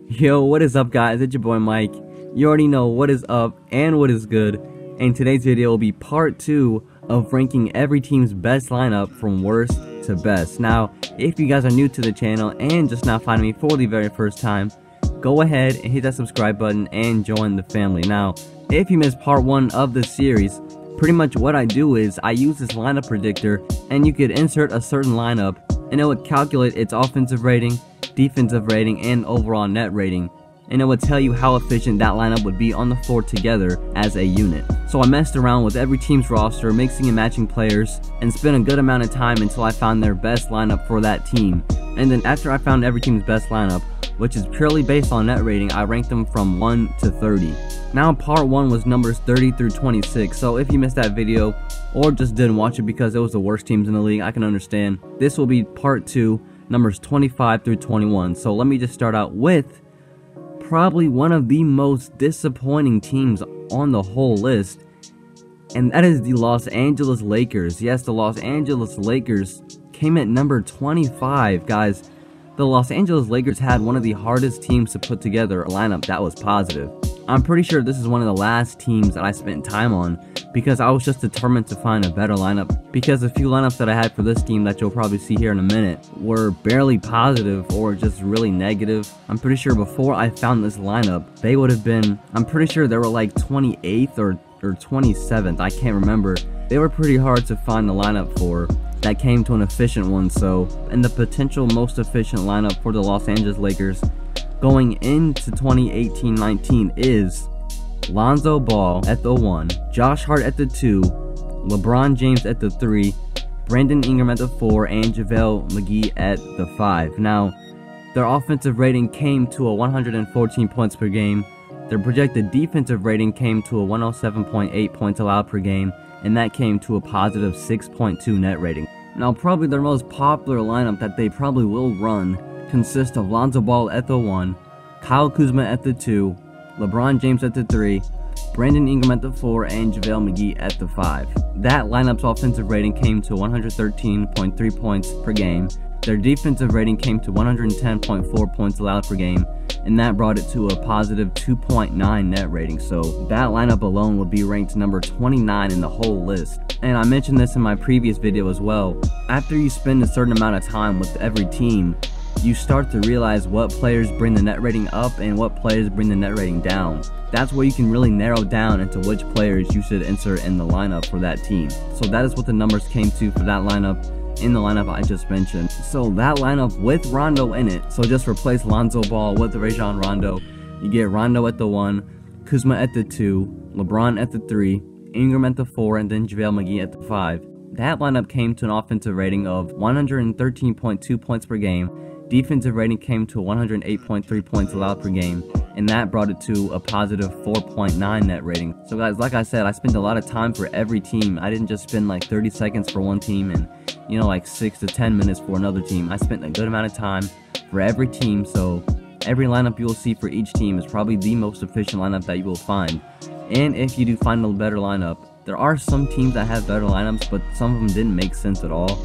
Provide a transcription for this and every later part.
Yo, what is up guys, it's your boy Mike. You already know what is up and what is good, and today's video will be part 2 of ranking every team's best lineup from worst to best. Now, if you guys are new to the channel and just now finding me for the very first time, go ahead and hit that subscribe button and join the family. Now, if you missed part 1 of this series, pretty much what I do is I use this lineup predictor, and you could insert a certain lineup and it would calculate its offensive rating, defensive rating, and overall net rating, and it would tell you how efficient that lineup would be on the floor together as a unit. So I messed around with every team's roster, mixing and matching players, and spent a good amount of time until I found their best lineup for that team. And then after I found every team's best lineup, which is purely based on net rating, I ranked them from 1 to 30. Now part 1 was numbers 30 through 26, so if you missed that video or just didn't watch it because it was the worst teams in the league, I can understand. This will be part 2, numbers 25 through 21. So let me just start out with probably one of the most disappointing teams on the whole list, and that is the Los Angeles Lakers. Yes, the Los Angeles Lakers came at number 25, guys. The Los Angeles Lakers had one of the hardest teams to put together a lineup that was positive. I'm pretty sure this is one of the last teams that I spent time on because I was just determined to find a better lineup, because a few lineups that I had for this team that you'll probably see here in a minute were barely positive or just really negative. I'm pretty sure before I found this lineup, they would have been, I'm pretty sure they were like 28th or 27th, I can't remember. They were pretty hard to find the lineup for that came to an efficient one. So, and the potential most efficient lineup for the Los Angeles Lakers going into 2018-19 is Lonzo Ball at the 1, Josh Hart at the 2, LeBron James at the 3, Brandon Ingram at the 4, and JaVale McGee at the 5. Now, their offensive rating came to a 114 points per game. Their projected defensive rating came to a 107.8 points allowed per game, and that came to a positive 6.2 net rating. Now, probably their most popular lineup that they probably will run consists of Lonzo Ball at the 1, Kyle Kuzma at the 2, LeBron James at the 3, Brandon Ingram at the 4, and JaVale McGee at the 5. That lineup's offensive rating came to 113.3 points per game. Their defensive rating came to 110.4 points allowed per game, and that brought it to a positive 2.9 net rating. So that lineup alone would be ranked number 29 in the whole list. And I mentioned this in my previous video as well. After you spend a certain amount of time with every team, you start to realize what players bring the net rating up and what players bring the net rating down. That's where you can really narrow down into which players you should insert in the lineup for that team. So that is what the numbers came to for that lineup in the lineup I just mentioned. So that lineup with Rondo in it, so just replace Lonzo Ball with Rajon Rondo. You get Rondo at the 1, Kuzma at the 2, LeBron at the 3, Ingram at the 4, and then JaVale McGee at the 5. That lineup came to an offensive rating of 113.2 points per game. Defensive rating came to 108.3 points allowed per game, and that brought it to a positive 4.9 net rating. So guys, like I said, I spent a lot of time for every team. I didn't just spend like 30 seconds for one team and, you know, like 6 to 10 minutes for another team. I spent a good amount of time for every team, so every lineup you will see for each team is probably the most efficient lineup that you will find. And if you do find a better lineup, there are some teams that have better lineups, but some of them didn't make sense at all,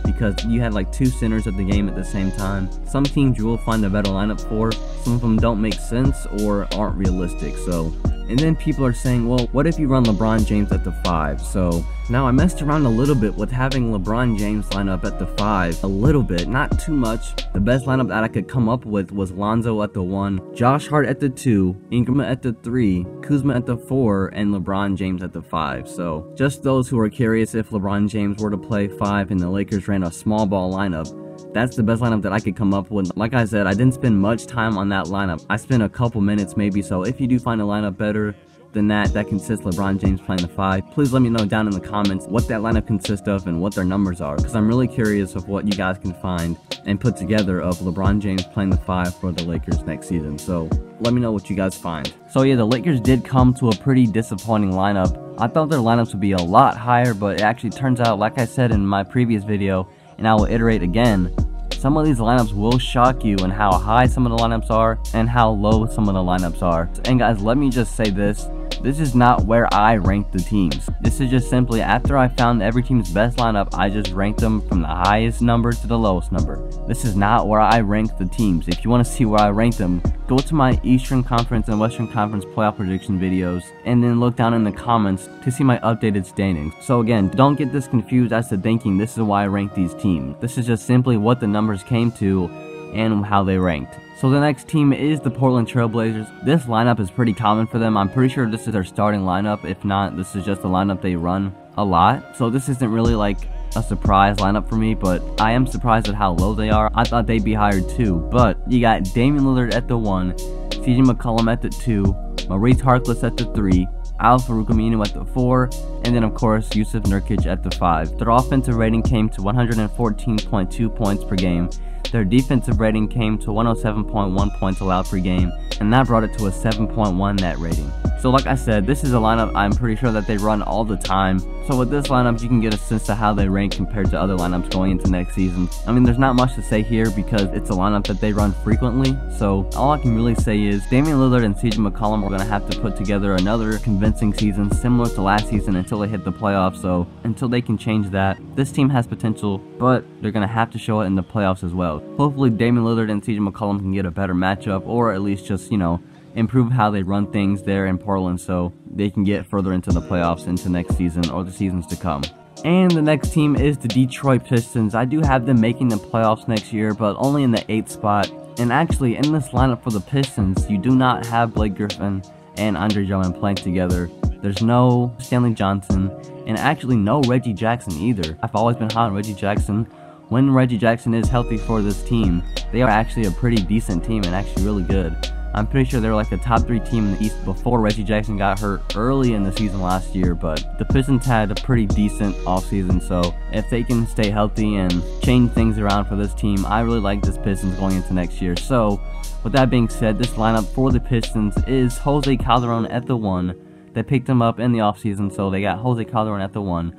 because you had like 2 centers at the game at the same time. Some teams you will find a better lineup for, some of them don't make sense or aren't realistic. So, and then people are saying, well, what if you run LeBron James at the 5? So now I messed around a little bit with having LeBron James line up at the 5, a little bit, not too much. The best lineup that I could come up with was Lonzo at the 1, Josh Hart at the 2, Ingram at the 3, Kuzma at the 4, and LeBron James at the 5. So just those who are curious, if LeBron James were to play 5 and the Lakers ran a small ball lineup, that's the best lineup that I could come up with. Like I said, I didn't spend much time on that lineup. I spent a couple minutes maybe, so if you do find a lineup better than that consists LeBron James playing the 5, please let me know down in the comments what that lineup consists of and what their numbers are, because I'm really curious of what you guys can find and put together of LeBron James playing the 5 for the Lakers next season. So let me know what you guys find. So yeah, the Lakers did come to a pretty disappointing lineup. I thought their lineups would be a lot higher, but it actually turns out, like I said in my previous video, and I will iterate again, some of these lineups will shock you in how high some of the lineups are and how low some of the lineups are. And guys, let me just say this, this is not where I rank the teams. This is just simply after I found every team's best lineup, I just ranked them from the highest number to the lowest number. This is not where I rank the teams. If you want to see where I rank them, go to my Eastern Conference and Western Conference playoff prediction videos, and then look down in the comments to see my updated standings. So again, don't get this confused as to thinking this is why I rank these teams. This is just simply what the numbers came to and how they ranked. So the next team is the Portland Trail Blazers. This lineup is pretty common for them. I'm pretty sure this is their starting lineup. If not, this is just the lineup they run a lot. So this isn't really like a surprise lineup for me, but I am surprised at how low they are. I thought they'd be higher too, but you got Damian Lillard at the 1, CJ McCollum at the 2, Maurice Harkless at the 3, Al-Farouq Aminu at the 4, and then of course Yusuf Nurkic at the 5. Their offensive rating came to 114.2 points per game. Their defensive rating came to 107.1 points allowed per game, and that brought it to a 7.1 net rating. So like I said, this is a lineup I'm pretty sure that they run all the time. So with this lineup, you can get a sense of how they rank compared to other lineups going into next season. I mean, there's not much to say here because it's a lineup that they run frequently. So all I can really say is Damian Lillard and CJ McCollum are going to have to put together another convincing season similar to last season until they hit the playoffs. So until they can change that, this team has potential, but they're going to have to show it in the playoffs as well. Hopefully Damian Lillard and CJ McCollum can get a better matchup, or at least just, you know, improve how they run things there in Portland so they can get further into the playoffs into next season or the seasons to come. And the next team is the Detroit Pistons. I do have them making the playoffs next year, but only in the 8th spot. And actually, in this lineup for the Pistons, you do not have Blake Griffin and Andre Drummond playing together. There's no Stanley Johnson, and actually no Reggie Jackson either. I've always been hot on Reggie Jackson. When Reggie Jackson is healthy for this team, they are actually a pretty decent team and actually really good. I'm pretty sure they were like a top 3 team in the East before Reggie Jackson got hurt early in the season last year, but the Pistons had a pretty decent offseason, so if they can stay healthy and change things around for this team, I really like this Pistons going into next year. So with that being said, this lineup for the Pistons is Jose Calderon at the 1. They picked him up in the offseason, so they got Jose Calderon at the 1,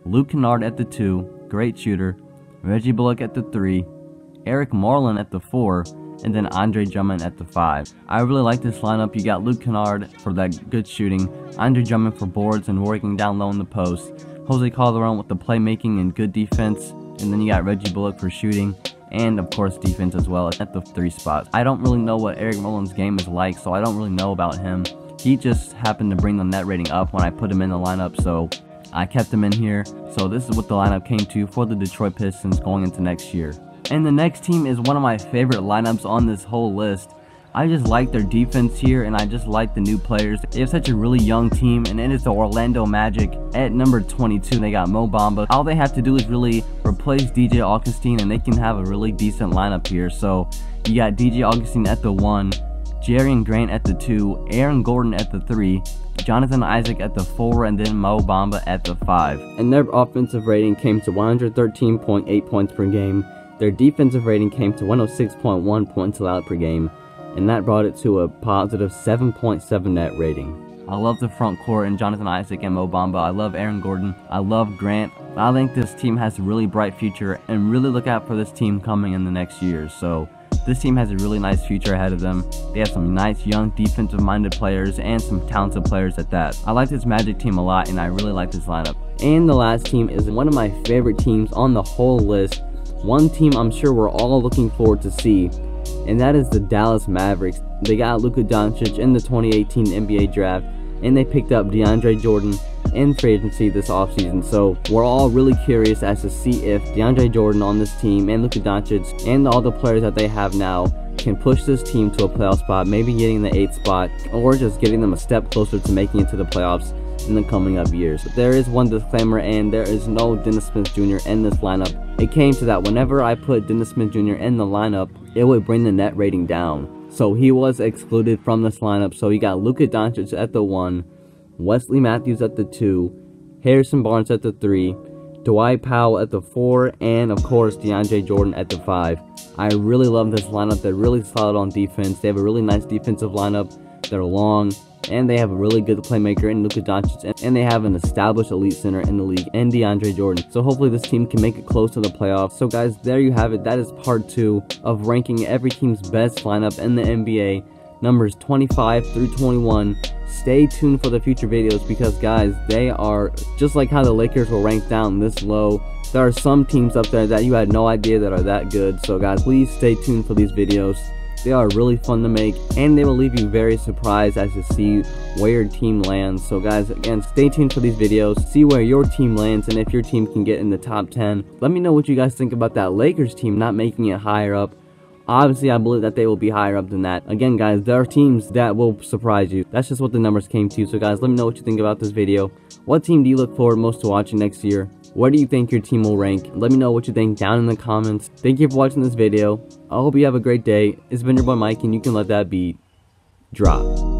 Luke Kennard at the 2, great shooter, Reggie Bullock at the 3, Eric Moreland at the 4, and then Andre Drummond at the 5. I really like this lineup. You got Luke Kennard for that good shooting, Andre Drummond for boards and working down low in the post, Jose Calderon with the playmaking and good defense, and then you got Reggie Bullock for shooting, and of course defense as well at the 3 spot. I don't really know what Eric Moreland's game is like, so I don't really know about him. He just happened to bring the net rating up when I put him in the lineup, so I kept him in here. So this is what the lineup came to for the Detroit Pistons going into next year. And the next team is one of my favorite lineups on this whole list. I just like their defense here, and I just like the new players. They have such a really young team, and it is the Orlando Magic. At number 22, they got Mo Bamba. All they have to do is really replace DJ Augustin, and they can have a really decent lineup here. So you got DJ Augustin at the 1, Jerian Grant at the 2, Aaron Gordon at the 3, Jonathan Isaac at the 4, and then Mo Bamba at the 5. And their offensive rating came to 113.8 points per game. Their defensive rating came to 106.1 points allowed per game, and that brought it to a positive 7.7 net rating. I love the front court and Jonathan Isaac and Mo Bamba. I love Aaron Gordon. I love Grant. I think this team has a really bright future, and really look out for this team coming in the next years. So this team has a really nice future ahead of them. They have some nice young defensive-minded players and some talented players at that. I like this Magic team a lot, and I really like this lineup. And the last team is one of my favorite teams on the whole list. One team I'm sure we're all looking forward to see, and that is the Dallas Mavericks. They got Luka Doncic in the 2018 NBA draft, and they picked up DeAndre Jordan in free agency this offseason. So we're all really curious as to see if DeAndre Jordan on this team and Luka Doncic and all the players that they have now can push this team to a playoff spot, maybe getting the 8th spot, or just getting them a step closer to making it to the playoffs in the coming up years. There is one disclaimer, and there is no Dennis Smith Jr. in this lineup. It came to that whenever I put Dennis Smith Jr. in the lineup, it would bring the net rating down. So he was excluded from this lineup. So you got Luka Doncic at the 1, Wesley Matthews at the 2, Harrison Barnes at the 3, Dwight Powell at the 4, and of course DeAndre Jordan at the 5. I really love this lineup. They're really solid on defense. They have a really nice defensive lineup. They're long, and they have a really good playmaker in Luka Doncic, and they have an established elite center in the league in DeAndre Jordan. So hopefully this team can make it close to the playoffs. So guys, there you have it. That is part 2 of ranking every team's best lineup in the NBA. numbers 25 through 21. Stay tuned for the future videos because guys, they are just like how the Lakers were ranked down this low. There are some teams up there that you had no idea that are that good. So guys, please stay tuned for these videos. They are really fun to make and they will leave you very surprised as to see where your team lands. So guys, again, stay tuned for these videos, see where your team lands and if your team can get in the top 10. Let me know what you guys think about that Lakers team not making it higher up. Obviously, I believe that they will be higher up than that. Again, guys, there are teams that will surprise you. That's just what the numbers came to. So guys, let me know what you think about this video. What team do you look forward most to watching next year? Where do you think your team will rank? Let me know what you think down in the comments. Thank you for watching this video. I hope you have a great day. It's been your boy Mike, and you can let that beat drop.